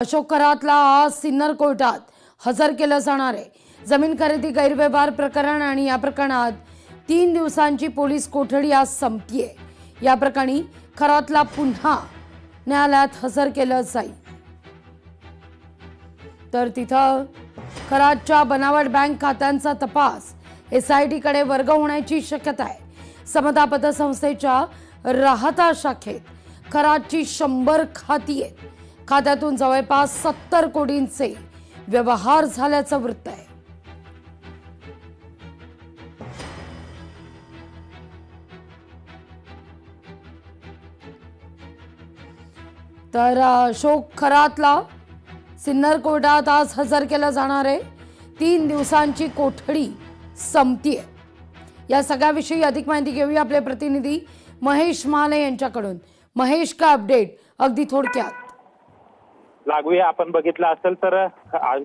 अशोक करातला आज सिन्नर कोर्टात हजर केलं जाणार आहे। जमीन खरेदी गैरव्यवहार प्रकरण आणि या प्रकरणात 3 दिवसांची पोलीस कोठडी आज संपतीये। या प्रकरणी खरातला पुन्हा न्यायालयात हजर केलं जाईल। तर तिथं खरातच्या बनावट बँक खात्यांचा तपास SIT कडे वर्ग होण्याची शक्यता आहे। समता पतसंस्थेच्या राहता शाखेत खरातची 100 खाती आहेत। खात्यातून जवळपास 70 कोटींचे व्यवहार झाल्याचं वृत्त आहे। तर अशोक खरातला सिन्नर कोर्टात आज हजर केलं जाणार आहे। 3 दिवसांची कोठडी संपतीये। या सगळ्याविषयी अधिक माहिती घेऊया आपले प्रतिनिधी महेश माले यांच्याकडून। महेश, का अपडेट अगदी थोडक्यात? लागवी आपण बघितलं असेल तर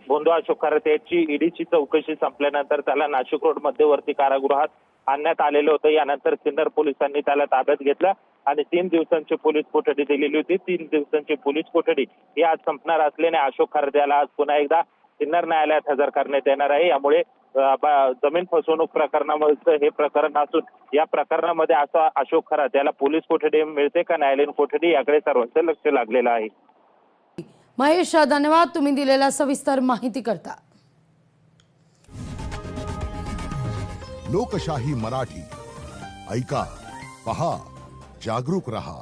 बोंधू अशोक खरात याची ईडीची चौकशी संपल्यानंतर त्याला नाशिक रोड मध्यवर्ती कारागृहात आणण्यात आलेलं होतं। यानंतर सिन्नर पोलिसांनी त्याला ताब्यात घेतलं आणि 3 दिवसांची पोलीस कोठडी दिलेली होती। 3 दिवसांची पोलीस कोठडी ही आज संपणार असल्याने अशोक खरात याला आज पुन्हा एकदा सिन्नर न्यायालयात हजर करण्यात येणार आहे। यामुळे जमीन फसवणूक प्रकरणामध्ये हे प्रकरण असून या प्रकरणामध्ये असा अशोक खरात याला पोलीस कोठडी मिळते का न्यायालयीन कोठडी याकडे सर्वांचं लक्ष लागलेलं आहे। महेश, धन्यवाद तुम्ही दिलेल्या सविस्तर माहिती करता। लोकशाही मराठी ऐका, पहा, जागरूक रहा।